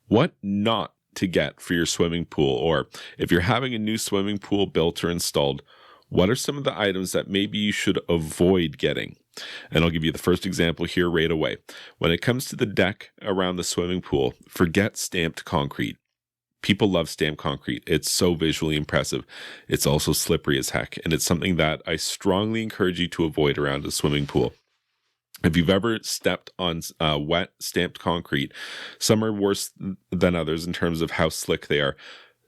What not to get for your swimming pool, or if you're having a new swimming pool built or installed, what are some of the items that maybe you should avoid getting? And I'll give you the first example here right away. When it comes to the deck around the swimming pool, forget stamped concrete. People love stamped concrete. It's so visually impressive. It's also slippery as heck, and it's something that I strongly encourage you to avoid around a swimming pool. If you've ever stepped on wet stamped concrete, some are worse than others in terms of how slick they are.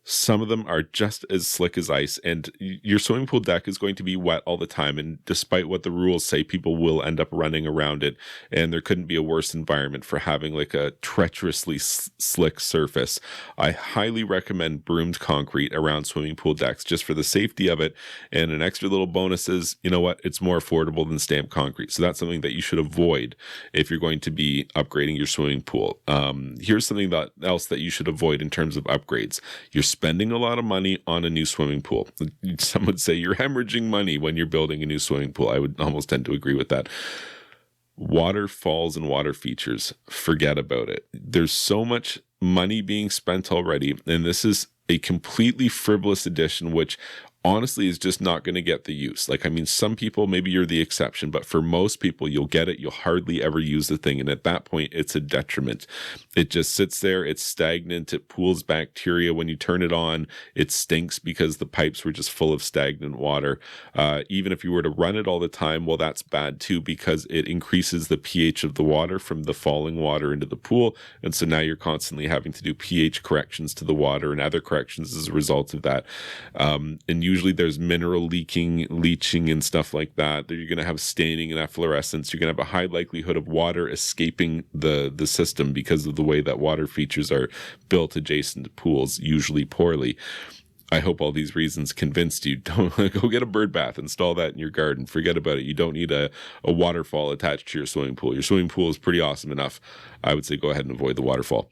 Some of them are just as slick as ice, and your swimming pool deck is going to be wet all the time. And despite what the rules say, people will end up running around it. And there couldn't be a worse environment for having like a treacherously slick surface. I highly recommend broomed concrete around swimming pool decks just for the safety of it. And an extra little bonus is, you know what? It's more affordable than stamped concrete. So that's something that you should avoid if you're going to be upgrading your swimming pool. Here's something else that you should avoid in terms of upgrades. You're spending a lot of money on a new swimming pool. Some would say you're hemorrhaging money when you're building a new swimming pool. I would almost tend to agree with that. Waterfalls and water features, forget about it. There's so much money being spent already, and this is a completely frivolous addition, which honestly is just not going to get the use. Like, I mean, some people, maybe you're the exception, but for most people, you'll get it. You'll hardly ever use the thing. And at that point, it's a detriment. It just sits there. It's stagnant. It pools bacteria. When you turn it on, it stinks because the pipes were just full of stagnant water. Even if you were to run it all the time, well, that's bad too, because it increases the pH of the water from the falling water into the pool. And so now you're constantly having to do pH corrections to the water and other corrections as a result of that. And usually there's mineral leaching and stuff like that. You're going to have staining and efflorescence. You're going to have a high likelihood of water escaping the system because of the way that water features are built adjacent to pools, usually poorly. I hope all these reasons convinced you. Don't go get a bird bath, install that in your garden. Forget about it. You don't need a waterfall attached to your swimming pool. Your swimming pool is pretty awesome enough. I would say go ahead and avoid the waterfall.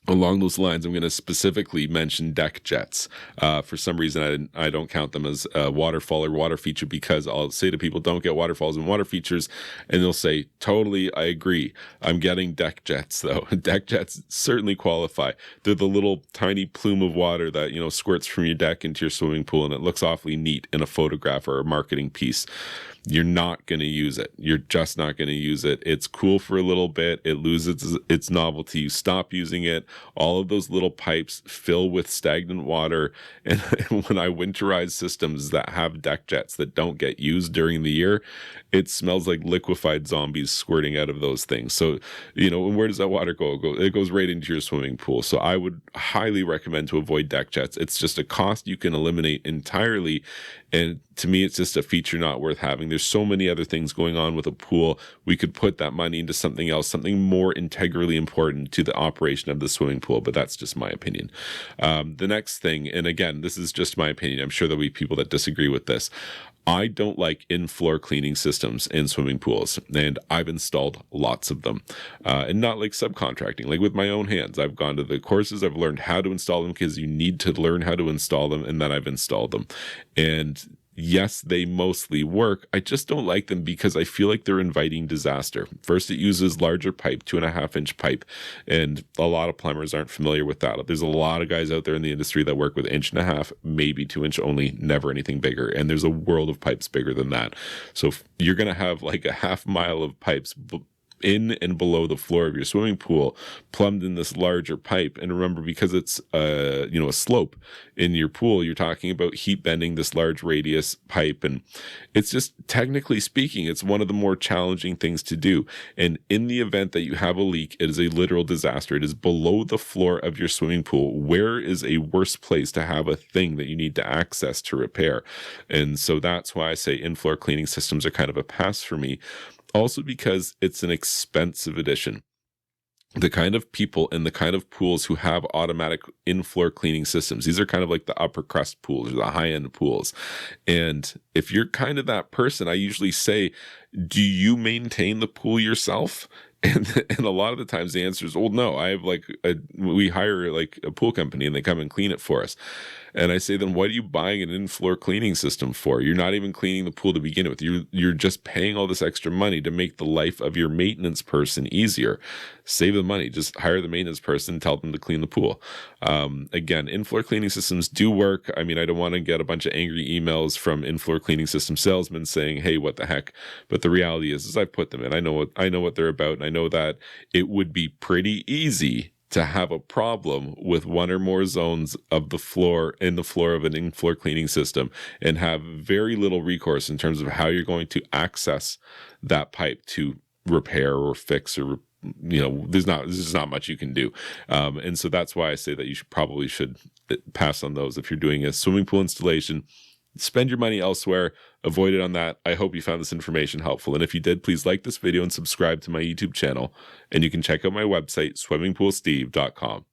Along those lines, I'm going to specifically mention deck jets. For some reason, I don't count them as a waterfall or water feature, because I'll say to people, don't get waterfalls and water features, and they'll say, totally, I agree. I'm getting deck jets, though. Deck jets certainly qualify. They're the little tiny plume of water that, you know, squirts from your deck into your swimming pool, and it looks awfully neat in a photograph or a marketing piece. You're not going to use it. You're just not going to use it. It's cool for a little bit. It loses its novelty. You stop using it. All of those little pipes fill with stagnant water. And when I winterize systems that have deck jets that don't get used during the year, it smells like liquefied zombies squirting out of those things. So, you know, where does that water go? It goes right into your swimming pool. So I would highly recommend to avoid deck jets. It's just a cost you can eliminate entirely. And to me, it's just a feature not worth having. There's so many other things going on with a pool. We could put that money into something else, something more integrally important to the operation of the swimming pool, but that's just my opinion. The next thing, and again, this is just my opinion. I'm sure there'll be people that disagree with this. I don't like in-floor cleaning systems in swimming pools, and I've installed lots of them. And not like subcontracting, like with my own hands. I've gone to the courses, I've learned how to install them, because you need to learn how to install them, and then I've installed them. And yes, they mostly work. I just don't like them because I feel like they're inviting disaster. First, it uses larger pipe, 2.5-inch pipe, and a lot of plumbers aren't familiar with that. There's a lot of guys out there in the industry that work with 1.5 inch, maybe 2-inch only, never anything bigger. And there's a world of pipes bigger than that. So you're going to have like a half mile of pipes in and below the floor of your swimming pool, plumbed in this larger pipe. And remember, because it's a slope in your pool, you're talking about heat bending this large radius pipe. And it's just, technically speaking, it's one of the more challenging things to do. And in the event that you have a leak, it is a literal disaster. It is below the floor of your swimming pool. Where is a worse place to have a thing that you need to access to repair? And so that's why I say in-floor cleaning systems are kind of a pass for me. Also because it's an expensive addition. The kind of people and the kind of pools who have automatic in-floor cleaning systems, these are kind of like the upper crust pools or the high-end pools. And if you're kind of that person, I usually say, do you maintain the pool yourself? And a lot of the times the answer is, well, no, I have we hire like a pool company and they come and clean it for us. And I say, then what are you buying an in-floor cleaning system for? You're not even cleaning the pool to begin with. You're just paying all this extra money to make the life of your maintenance person easier. save the money. Just hire the maintenance person, tell them to clean the pool. Again, in-floor cleaning systems do work. I mean, I don't want to get a bunch of angry emails from in-floor cleaning system salesmen saying, hey, what the heck? But the reality is I've put them in. I know what they're about, and I know that it would be pretty easy to have a problem with one or more zones of the floor of an in-floor cleaning system and have very little recourse in terms of how you're going to access that pipe to repair or fix, or there's not much you can do. And so that's why I say that you should pass on those. If you're doing a swimming pool installation, spend your money elsewhere, avoid it on that. I hope you found this information helpful. And if you did, please like this video and subscribe to my YouTube channel. And you can check out my website, swimmingpoolsteve.com.